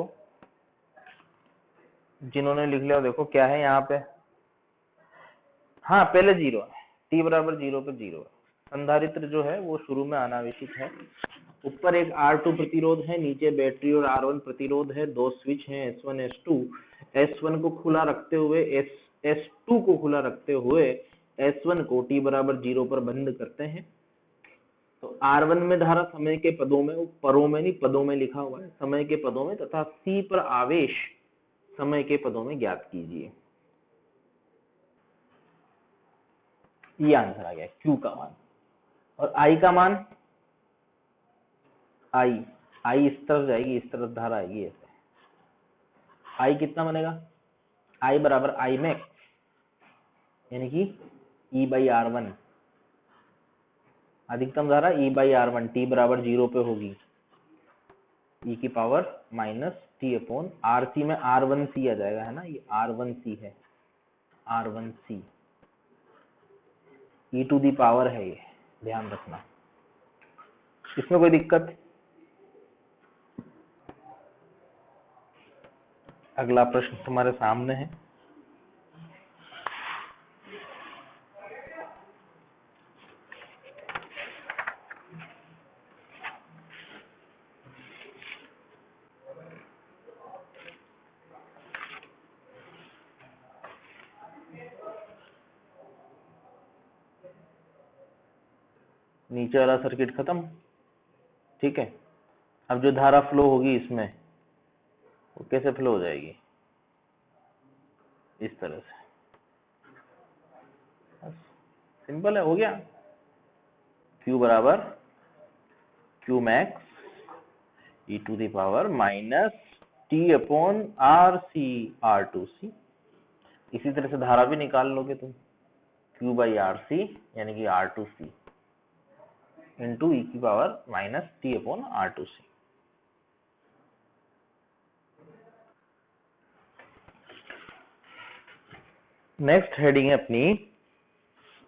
जिन्होंने लिख लिया देखो क्या है यहाँ पे। हाँ पहले जीरो है, t बराबर 0 पे 0 है। संधारित्र जो है वो शुरू में अनावेशित है। ऊपर एक R2 प्रतिरोध है, नीचे बैटरी और R1 प्रतिरोध है। दो स्विच हैं S1 S2। S1 को खुला रखते हुए S2 को खुला रखते हुए S1 को t बराबर 0 पर बंद करते हैं। तो R1 में धारा समय के पदों में, परों में नहीं पदों में लिखा हुआ है, समय के पदों में, तथा C पर आवेश समय के पदों में ज्ञात कीजिए। ये आंसर आ गया Q का मान। और I का मान, I इस तरफ जाएगी, इस तरफ धारा आएगी ऐसे। I कितना बनेगा, I बराबर I मैक्स, यानी कि E बाई R1, अधिकतम धारा E बाई R1, t बराबर 0 पे होगी, e की power minus t upon RC में R1C आ जाएगा, है ना, ये R1C है, R1C e to the power है, ये ध्यान रखना। इसमें कोई दिक्कत? अगला प्रश्न तुम्हारे सामने है। नीचे वाला सर्किट खत्म, ठीक है। अब जो धारा फ्लो होगी इसमें, वो कैसे फ्लो हो जाएगी, इस तरह से। सिंपल है, हो गया। Q बराबर Q max e to the power minus t upon RC R2C। इसी तरह से धारा भी निकाल लोगे तुम, Q बाई RC यानी कि R2C इंटू e की power minus t upon R2C। Next heading है अपनी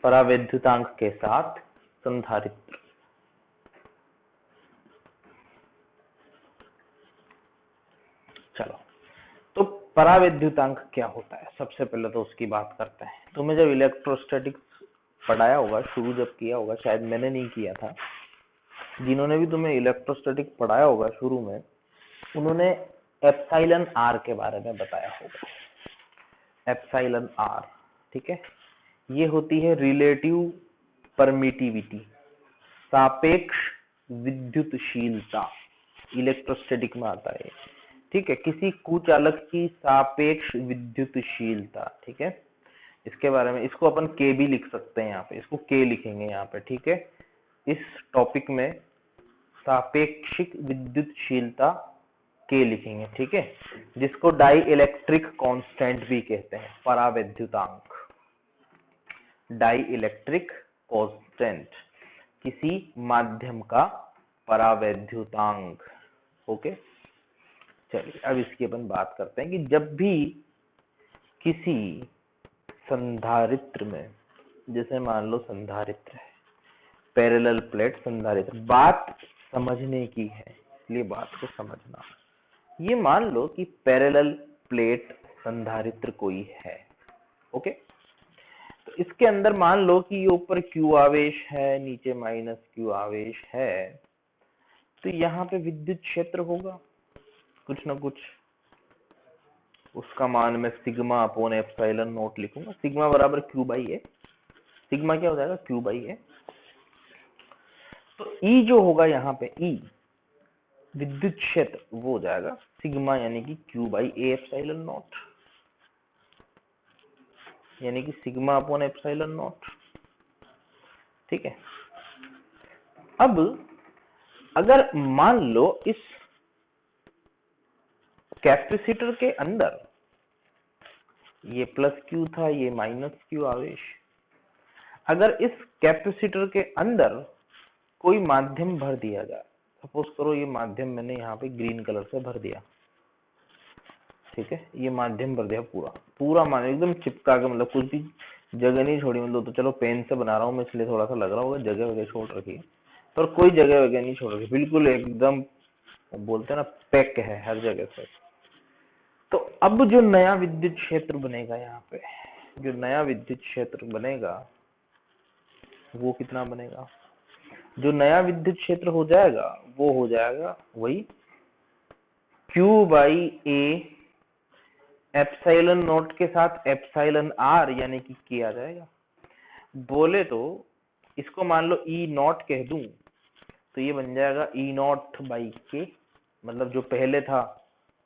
परावैद्युतांक के साथ संधारित्र। चलो, तो परावैद्युतांक क्या होता है, सबसे पहले तो उसकी बात करते हैं। तुम्हें जब इलेक्ट्रोस्टैटिक्स पढ़ाया होगा, शुरू जब किया होगा, शायद मैंने नहीं किया था, जिन्होंने भी तुम्हें इलेक्ट्रोस्टैटिक पढ़ाया होगा शुरू में, उन्होंने एप्सिलॉन आर के बारे में बताया होगा। एप्सिलॉन आर, ठीक है, ये होती है रिलेटिव परमिटिविटी, सापेक्ष विद्युतशीलता, इलेक्ट्रोस्टैटिक में आता है, ठीक है, किसी कुचालक की सापेक्ष विद्युतशीलता, ठीक है। इसके बारे में, इसको अपन के भी लिख सकते हैं, यहाँ पे इसको के लिखेंगे यहाँ पे, ठीक है। इस टॉपिक में सापेक्षिक विद्युतशीलता के लिखेंगे, ठीक है, जिसको डाई इलेक्ट्रिक कांस्टेंट भी कहते हैं, परावैद्युतांक। डाई इलेक्ट्रिक कांस्टेंट, किसी माध्यम का परावैद्युतांक, ओके। चलिए अब इसकी अपन बात करते हैं कि जब भी किसी संधारित्र में, जैसे मान लो संधारित्र है, पैरेलल प्लेट संधारित्र, बात समझने की है इसलिए बात को समझना। ये मान लो कि पैरेलल प्लेट संधारित्र कोई है, ओके। तो इसके अंदर मान लो कि ये ऊपर Q आवेश है, नीचे माइनस Q आवेश है, तो यहाँ पे विद्युत क्षेत्र होगा कुछ ना कुछ, उसका मान मैं सिग्मा अपॉन एप्सिलॉन नॉट लिखूंगा। सिग्मा बराबर Q बाई ए, सिग्मा क्या हो जाएगा Q बाई ए। तो E जो होगा यहाँ पे E विद्युत क्षेत्र वो हो जाएगा सिग्मा यानी कि Q by A epsilon not, यानी कि सिग्मा अपॉन एप्सिलॉन नॉट, ठीक है। अब अगर मान लो इस कैपेसिटर के अंदर ये प्लस Q था, ये माइनस Q आवेश, अगर इस कैपेसिटर के अंदर कोई माध्यम भर दिया जाए, सपोज करो ये माध्यम मैंने यहाँ पे ग्रीन कलर से भर दिया, ठीक है, ये माध्यम भर दिया पूरा पूरा माध्यम एकदम चिपका के, मतलब कुछ भी जगह नहीं छोड़ी, मतलब तो चलो पेन से बना रहा हूँ मैं इसलिए थोड़ा सा लग रहा होगा जगह वगैरह छोड़ रखी है, पर कोई जगह वगैरह नहीं छोड़ रखी, बिल्कुल एकदम बोलते हैं ना पैक है हर जगह से। तो अब जो नया विद्युत क्षेत्र बनेगा, यहाँ पे जो नया विद्युत क्षेत्र बनेगा वो कितना बनेगा, जो नया विद्युत क्षेत्र हो जाएगा वो हो जाएगा वही Q by A epsilon not के साथ एप्सिलॉन आर यानी कि K आ जाएगा। बोले तो इसको मान लो E नॉट कह दूं तो ये बन जाएगा E नॉट बाई के, मतलब जो पहले था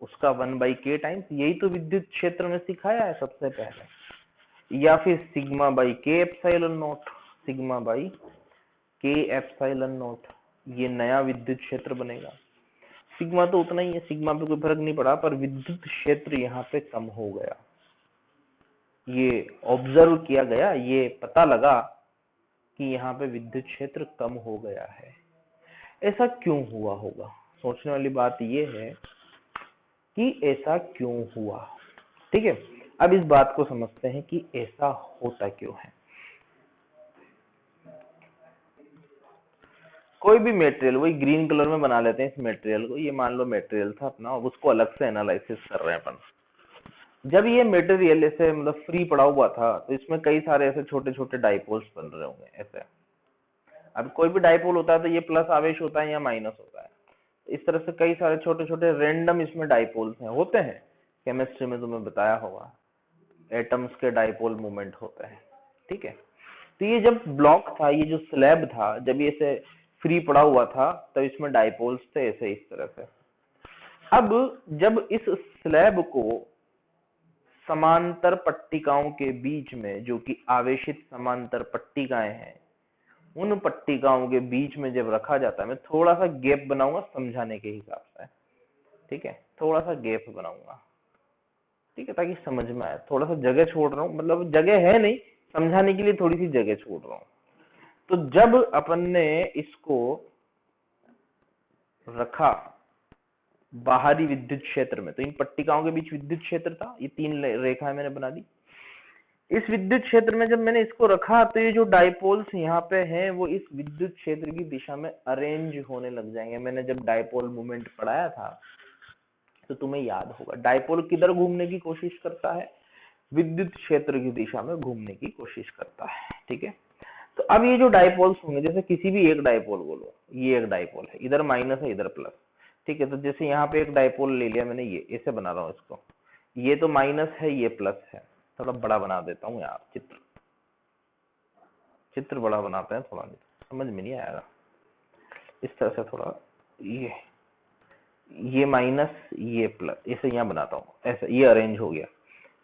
उसका 1 बाई के टाइम्स, यही तो विद्युत क्षेत्र में सिखाया है सबसे पहले, या फिर सिग्मा बाई के एप्सिलॉन नॉट, सिग्मा बाई के एप्सिलॉन नॉट, ये नया विद्युत क्षेत्र बनेगा। सिग्मा तो उतना ही है, सिग्मा पे कोई फर्क नहीं पड़ा, पर विद्युत क्षेत्र यहाँ पे कम हो गया, ये ऑब्जर्व किया गया, ये पता लगा कि यहाँ पे विद्युत क्षेत्र कम हो गया है। ऐसा क्यों हुआ होगा, सोचने वाली बात ये है कि ऐसा क्यों हुआ, ठीक है। अब इस बात को समझते हैं कि ऐसा होता क्यों है। कोई भी मटेरियल, वही ग्रीन कलर में बना लेते हैं इस मटेरियल को, ये मान लो मटेरियल था अपना, उसको अलग से एनालिसिस कर रहे हैं अपन। जब ये मटेरियल ऐसे मतलब फ्री पड़ा हुआ था तो इसमें कई सारे ऐसे छोटे छोटे डाइपोल्स बन रहे होंगे ऐसे। अब कोई भी डाइपोल होता है तो ये प्लस आवेश होता है या माइनस होता है, इस तरह से कई सारे छोटे छोटे रैंडम इसमें डाइपोल्स हैं, होते हैं, केमिस्ट्री में तुम्हें बताया होगा, एटम्स के डाइपोल मूवमेंट होते हैं, ठीक है। तो ये जब ब्लॉक था, ये जो स्लैब था, जब ये ऐसे फ्री पड़ा हुआ था तब इसमें डाइपोल्स थे ऐसे इस तरह से। अब जब इस स्लैब को समांतर पट्टिकाओं के बीच में, जो कि आवेशित समांतर पट्टिकाएं हैं, उन पट्टिकाओं के बीच में जब रखा जाता है, मैं थोड़ा सा गैप बनाऊंगा समझाने के हिसाब से, ठीक है, थोड़ा सा गैप बनाऊंगा, ठीक है, ताकि समझ में आए, थोड़ा सा जगह छोड़ रहा हूं, मतलब जगह है नहीं, समझाने के लिए थोड़ी सी जगह छोड़ रहा हूं। तो जब अपन ने इसको रखा बाहरी विद्युत क्षेत्र में, तो इन पट्टिकाओं के बीच विद्युत क्षेत्र था, ये 3 रेखाएं मैंने बना दी। इस विद्युत क्षेत्र में जब मैंने इसको रखा तो ये जो डाइपोल्स यहाँ पे हैं वो इस विद्युत क्षेत्र की दिशा में अरेंज होने लग जाएंगे। मैंने जब डाइपोल मूवमेंट पढ़ाया था तो तुम्हें याद होगा, डाइपोल किधर घूमने की कोशिश करता है, विद्युत क्षेत्र की दिशा में घूमने की कोशिश करता है, ठीक है। तो अब ये जो डाइपोल्स होंगे, जैसे किसी भी एक डाइपोल बोलो, ये एक डाइपोल है, इधर माइनस है इधर प्लस, ठीक है। तो जैसे यहाँ पे एक डाइपोल ले लिया मैंने, ये ऐसे बना रहा हूँ इसको, ये तो माइनस है ये प्लस है, थोड़ा बड़ा बना देता हूँ यार, चित्र बड़ा बनाते हैं, थोड़ा समझ में नहीं आएगा, इस तरह से थोड़ा, ये माइनस ये प्लस, इसे यहाँ बनाता हूँ ऐसा, ये अरेंज हो गया,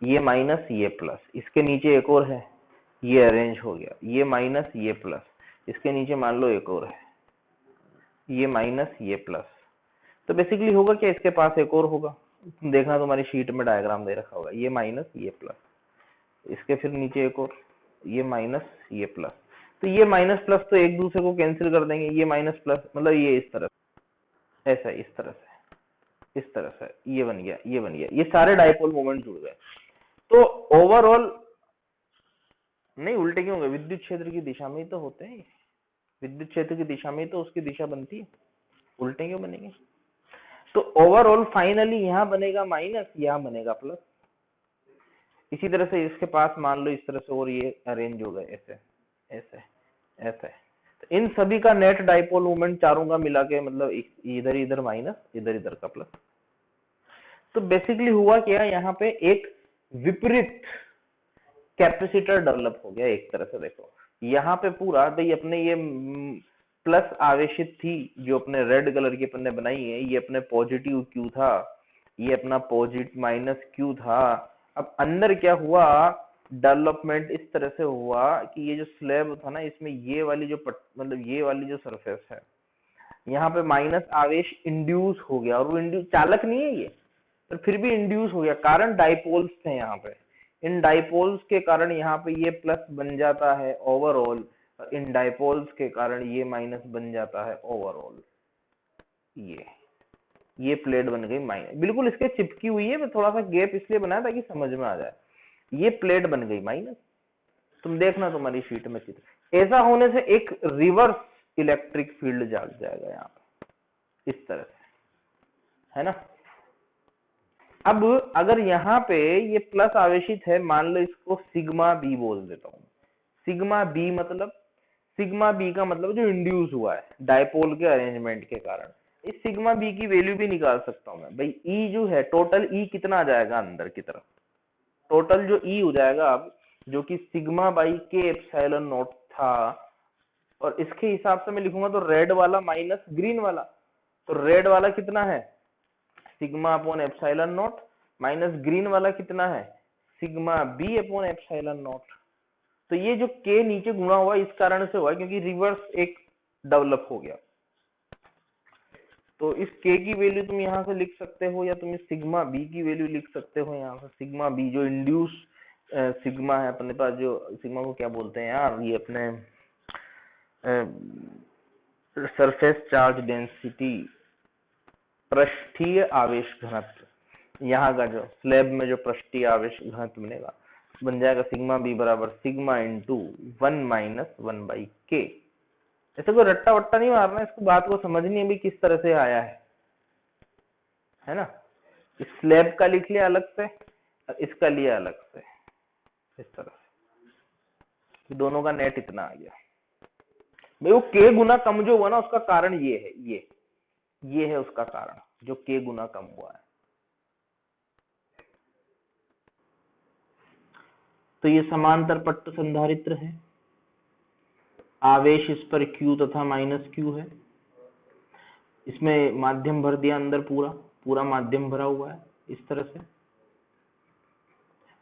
ये माइनस ये प्लस, इसके नीचे एक और है, ये अरेंज हो गया, ये माइनस ये प्लस, इसके नीचे मान लो एक और है, ये माइनस ये प्लस। तो बेसिकली होगा क्या, इसके पास एक और होगा, देखना तुम्हारी शीट में डायग्राम दे रखा होगा, ये माइनस ये प्लस, इसके फिर नीचे एक और, ये माइनस ये प्लस। तो ये माइनस प्लस तो एक दूसरे को कैंसिल कर देंगे, ये माइनस प्लस, मतलब ये इस तरह ऐसा, इस तरह से, इस तरह से ये बन गया, ये बन गया, ये सारे डाइपोल मोमेंट जुड़ गए। तो ओवरऑल नहीं उल्टे क्यों गए, विद्युत क्षेत्र की दिशा में ही तो होते हैं, विद्युत क्षेत्र की दिशा में ही तो उसकी दिशा बनती है, उल्टे क्यों बनेंगे। तो ओवरऑल फाइनली यहां बनेगा माइनस, यहां बनेगा प्लस। इसी तरह से इसके पास मान लो इस तरह से और ये अरेंज हो गए ऐसे ऐसे ऐसे। तो इन सभी का नेट डाइपोल मोमेंट चारों का मिला के मतलब इधर इधर माइनस, इधर इधर का प्लस। तो बेसिकली हुआ क्या, यहाँ पे एक विपरीत कैपेसिटर डेवलप हो गया एक तरह से। देखो यहाँ पे पूरा भाई अपने ये प्लस आवेशित थी जो अपने रेड कलर की अपन ने बनाई है, ये अपने पॉजिटिव क्यू था, ये अपना पॉजिटिव माइनस क्यू था। अब अंदर क्या हुआ, डेवलपमेंट इस तरह से हुआ कि ये जो स्लैब था ना, इसमें ये वाली जो मतलब ये वाली जो सरफेस है, यहाँ पे माइनस आवेश इंड्यूस हो गया। और वो इंड्यूस चालक नहीं है ये, पर फिर भी इंड्यूस हो गया, कारण डाइपोल्स थे यहाँ पे। इन डाइपोल्स के कारण यहाँ पे ये प्लस बन जाता है ओवरऑल, इन डाइपोल्स के कारण ये माइनस बन जाता है ओवरऑल। ये प्लेट बन गई माइनस, बिल्कुल इसके चिपकी हुई है, मैं थोड़ा सा गैप इसलिए बनाया ताकि समझ में आ जाए। ये प्लेट बन गई माइनस, तुम देखना तुम्हारी शीट में चित्र। ऐसा होने से एक रिवर्स इलेक्ट्रिक फील्ड जाग जाएगा यहाँ पे इस तरह से, है ना। अब अगर यहाँ पे ये प्लस आवेशित है, मान लो इसको सिग्मा बी बोल देता हूं। सिग्मा बी मतलब, सिग्मा बी का मतलब जो इंड्यूस हुआ है डायपोल के अरेंजमेंट के कारण। इस सिग्मा बी की वैल्यू भी निकाल सकता हूं मैं भाई। ई जो है टोटल, ई कितना आ जाएगा अंदर की तरफ, टोटल जो ई हो जाएगा अब, जो कि सिग्मा बाई के एप्सिलॉन नॉट था। और इसके हिसाब से मैं लिखूंगा तो रेड वाला माइनस ग्रीन वाला, तो रेड वाला कितना है sigma upon epsilon naught, minus green वाला कितना है sigma B upon epsilon naught. तो ये जो के नीचे गुणा हुआ इस कारण से हुआ क्योंकि रिवर्स एक डेवलप हो गया। तो इस के की वैल्यू तुम यहां से लिख सकते हो, या तुम इस सिग्मा बी की वैल्यू लिख सकते हो यहां से। सिग्मा बी जो इंड्यूस सिग्मा है अपने पास, जो सिग्मा को क्या बोलते हैं यार, ये अपने सरफेस चार्ज डेंसिटी, पृष्ठीय आवेश घनत्व, यहाँ का जो स्लैब में जो पृष्ठीय आवेश घनत्व मिलेगा बन जाएगा सिग्मा बी बराबर सिग्मा इंटू 1 माइनस 1 बाई के। ऐसे कोई रट्टा वट्टा नहीं मारना, इसको बात को समझनी है भी किस तरह से आया है ना। इस स्लैब का लिख लिया अलग से और इसका लिया अलग से, इस तरह से दोनों का नेट इतना आ गया भाई। वो के गुना कम जो हुआ ना उसका कारण ये है, ये है उसका कारण जो के गुना कम हुआ है। तो ये समांतर पट्ट संधारित्र है, आवेश इस पर Q तथा माइनस Q है। इसमें माध्यम भर दिया अंदर, पूरा माध्यम भरा हुआ है इस तरह से,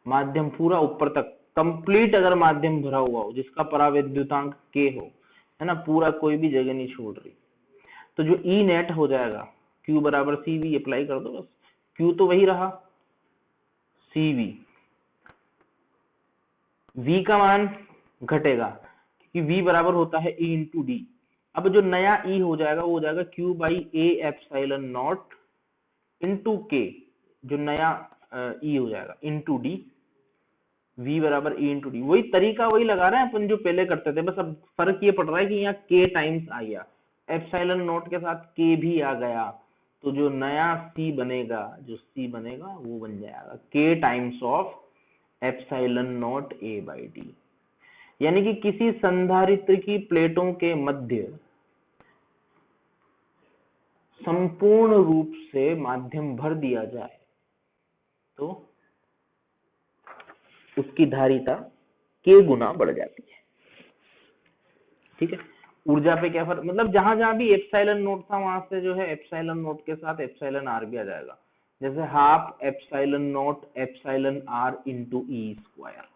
माध्यम पूरा ऊपर तक कंप्लीट अगर माध्यम भरा हुआ हो जिसका परावैद्युतांक K हो, है ना, पूरा कोई भी जगह नहीं छोड़ रही, तो जो ई नेट हो जाएगा Q बराबर CV, अप्लाई कर दो बस। Q तो वही रहा CV, V का मान घटेगा क्योंकि V बराबर होता है E इंटू डी। अब जो नया E हो जाएगा वो हो जाएगा Q by A epsilon not into के, जो नया E हो जाएगा इंटू डी, V बराबर E इंटू डी। वही तरीका वही लगा रहे हैं अपन जो पहले करते थे, बस अब फर्क ये पड़ रहा है कि यहाँ K टाइम्स आ गया, एप्सिलॉन नॉट के साथ K भी आ गया, तो जो नया C बनेगा, जो C बनेगा वो बन जाएगा K times of epsilon not A by D. यानी कि किसी संधारित्र की प्लेटों के मध्य संपूर्ण रूप से माध्यम भर दिया जाए तो उसकी धारिता के गुना बढ़ जाती है। ठीक है, ऊर्जा पे क्या फर्क, मतलब जहां जहां भी एप्सिलॉन नोट था वहां से जो है एप्सिलॉन नोट के साथ एप्सिलॉन आर भी आ जाएगा। जैसे half epsilon naught epsilon R into E square,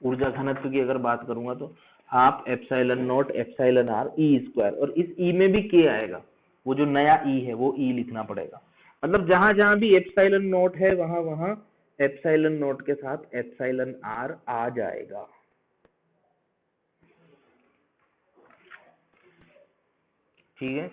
ऊर्जा घनत्व की अगर बात करूंगा तो half epsilon naught epsilon R E square, और इस ई में भी के आएगा, वो जो नया ई है वो ई लिखना पड़ेगा। मतलब जहां जहां भी एप्सिलॉन नोट है वहां वहां एप्सिलॉन नोट के साथ एप्सिलॉन आर आ जाएगा। ठीक है।